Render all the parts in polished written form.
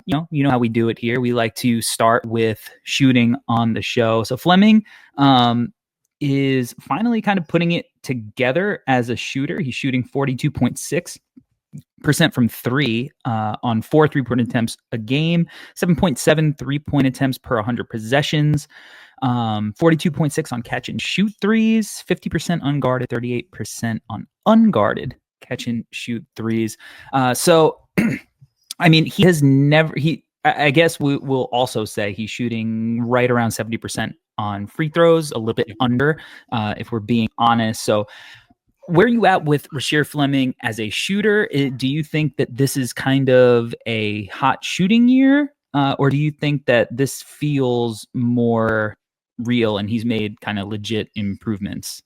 you know how we do it here. We like to start with shooting on the show. So Fleming is finally kind of putting it together as a shooter. He's shooting 42.6% from three on 4 3-point attempts a game, 7.7 3-point attempts per 100 possessions, 42.6 on catch and shoot threes, 50% unguarded, 38% on unguarded catch and shoot threes. So, I mean, he has never, I guess we'll also say he's shooting right around 70% on free throws, a little bit under, if we're being honest. So, where are you at with Rasheer Fleming as a shooter? Do you think that this is kind of a hot shooting year? Or do you think that this feels more real and he's made kind of legit improvements?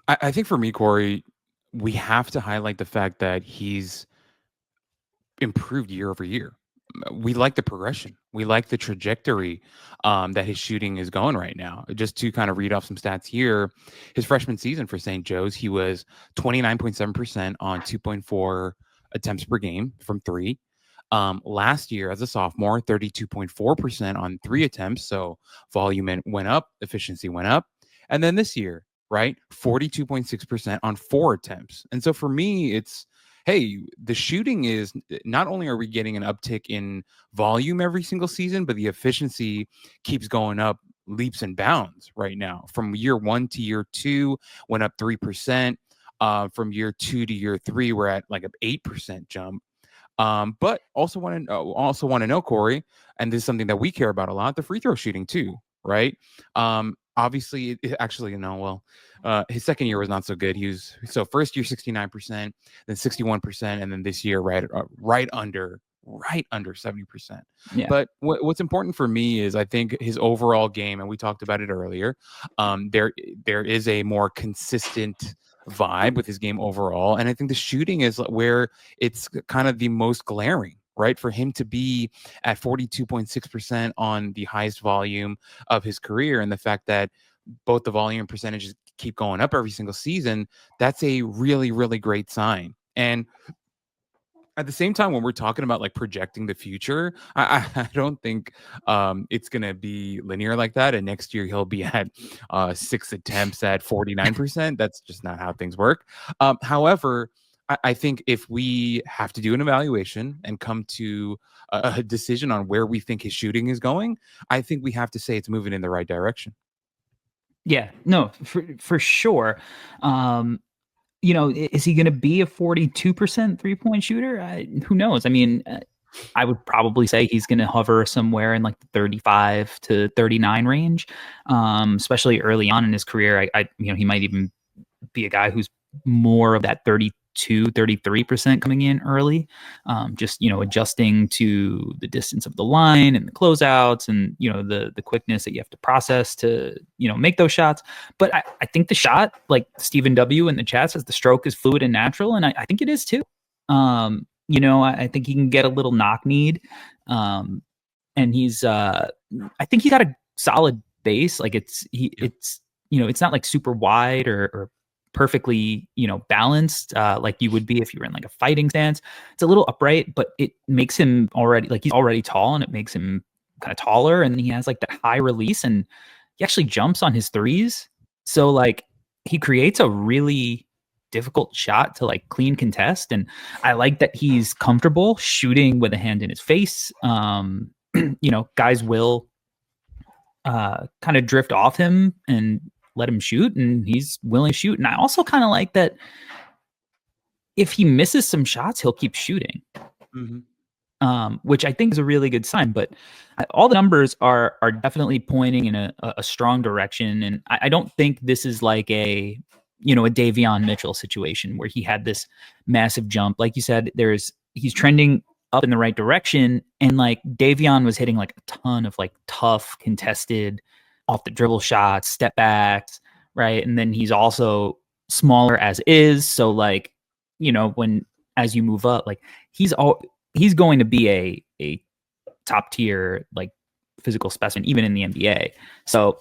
I think for me, Corey, we have to highlight the fact that he's improved year over year. We like the progression. We like the trajectory that his shooting is going right now. Just to kind of read off some stats here, his freshman season for St. Joe's, he was 29.7% on 2.4 attempts per game from three. Last year as a sophomore, 32.4% on three attempts. So volume went up, efficiency went up. And then this year, right, 42.6% on four attempts. And so for me, it's, hey, the shooting is not only are we getting an uptick in volume every single season, but the efficiency keeps going up leaps and bounds right now. From year 1 to year 2, went up 3%. From year 2 to year 3, we're at like an 8% jump. But also want to know, Corey, and this is something that we care about a lot: the free throw shooting too, right? Obviously, his second year was not so good. First year 69%, then 61%, and then this year right under 70%. Yeah. But what's important for me is I think his overall game, and we talked about it earlier. There is a more consistent vibe with his game overall, and I think the shooting is where it's kind of the most glaring, right? For him to be at 42.6% on the highest volume of his career, and the fact that both the volume percentages keep going up every single season, that's a really, really great sign. And at the same time, when we're talking about like projecting the future, I don't think it's going to be linear like that. And next year he'll be at 6 attempts at 49%. That's just not how things work. However, I think if we have to do an evaluation and come to a decision on where we think his shooting is going, I think we have to say it's moving in the right direction. Yeah, no, for sure. Is he going to be a 42% 3-point shooter? Who knows? I mean, I would probably say he's going to hover somewhere in like the 35 to 39 range, especially early on in his career. He might even be a guy who's more of that 33% coming in early, just adjusting to the distance of the line and the closeouts and the quickness that you have to process to make those shots. But I think the shot, like Stephen W in the chat says, the stroke is fluid and natural, and I think it is too. I think he can get a little knock need, and he's I think he got a solid base. Like it's not like super wide or perfectly balanced like you would be if you were in like a fighting stance. It's a little upright, but it makes him he's already tall, and it makes him kind of taller, and he has like that high release, and he actually jumps on his threes, so like he creates a really difficult shot to like clean contest. And I like that he's comfortable shooting with a hand in his face. Guys will kind of drift off him and let him shoot, and he's willing to shoot. And I also kind of like that if he misses some shots, he'll keep shooting, which I think is a really good sign. But all the numbers are definitely pointing in a strong direction. And I don't think this is like a Davion Mitchell situation where he had this massive jump. Like you said, he's trending up in the right direction. And like Davion was hitting like a ton of like tough contested off the dribble shots, step backs, right? And then he's also smaller as is. So like, as you move up, like he's going to be a top tier, like physical specimen, even in the NBA. So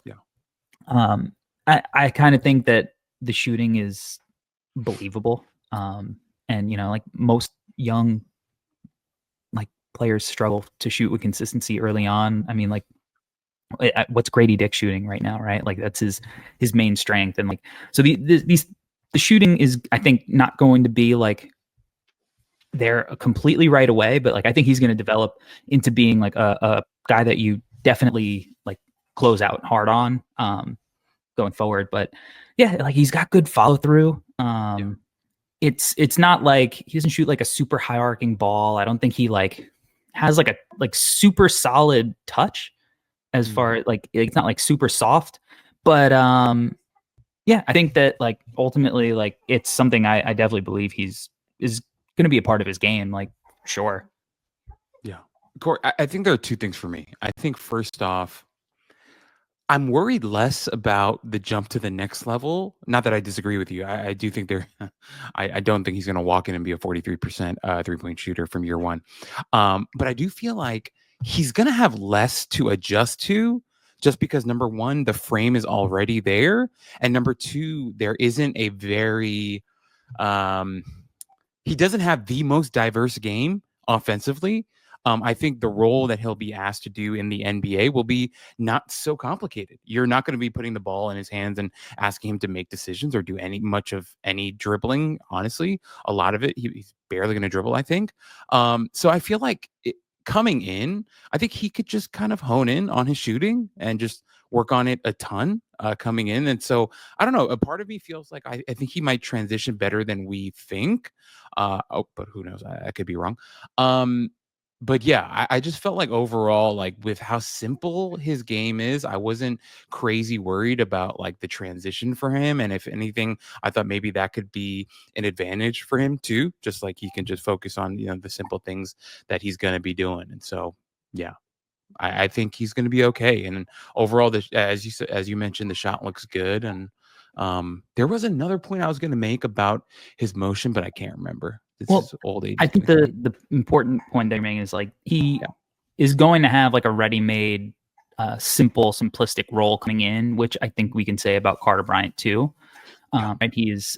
I kind of think that the shooting is believable. And like most young like players struggle to shoot with consistency early on. I mean, like what's Grady Dick shooting right now, right? Like that's his main strength, and like so the shooting is, I think, not going to be like there completely right away, but like I think he's going to develop into being like a guy that you definitely like close out hard on going forward. But yeah, like he's got good follow through. Yeah. It's not like he doesn't shoot like a super high arcing ball. I don't think he like has like a like super solid touch as Mm. far like it's not like super soft, but yeah, I think that like ultimately like it's something I definitely believe he's is going to be a part of his game, like sure. Yeah. Corey, I think there are two things for me. I think first off, I'm worried less about the jump to the next level. Not that I disagree with you. I do think there, I don't think he's going to walk in and be a 43% 3 point shooter from year one. But I do feel like he's going to have less to adjust to just because number one, the frame is already there. And number two, there isn't a very, um, he doesn't have the most diverse game offensively. I think the role that he'll be asked to do in the NBA will be not so complicated. You're not going to be putting the ball in his hands and asking him to make decisions or do much of any dribbling. Honestly, a lot of it he's barely going to dribble, I think. So I feel like coming in, I think he could just kind of hone in on his shooting and just work on it a ton coming in. And so I don't know. A part of me feels like I think he might transition better than we think. But who knows? I could be wrong. Um, but yeah, I just felt like overall, like with how simple his game is, I wasn't crazy worried about like the transition for him. And if anything, I thought maybe that could be an advantage for him too. Just like he can just focus on, the simple things that he's going to be doing. And so, yeah, I think he's going to be okay. And overall, as you said, as you mentioned, the shot looks good. And there was another point I was going to make about his motion, but I can't remember. This Well, is old age I is going think to kill me. the important point they're making is like he Yeah, is going to have like a ready-made simple simplistic role coming in, which I think we can say about Carter Bryant too. yeah, And he's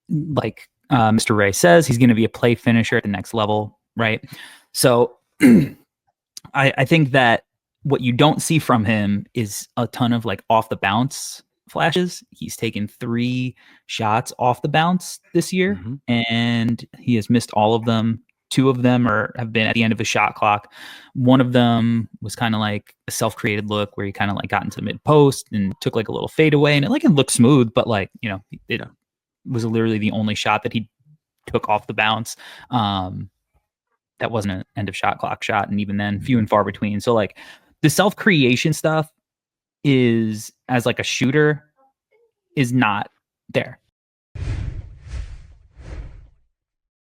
like Mr. Ray says, he's going to be a play finisher at the next level, right? So I think that what you don't see from him is a ton of like off the bounce flashes. He's taken 3 shots off the bounce this year, hmm and he has missed all of them. 2 of them have been at the end of his shot clock. One of them was kind of like a self-created look where he kind of like got into mid post and took like a little fade away, and it looked smooth, but like it yeah, was literally the only shot that he took off the bounce. Um, that wasn't an end of shot clock shot, and even then, few and far between. So like the self creation stuff is as like a shooter is not there.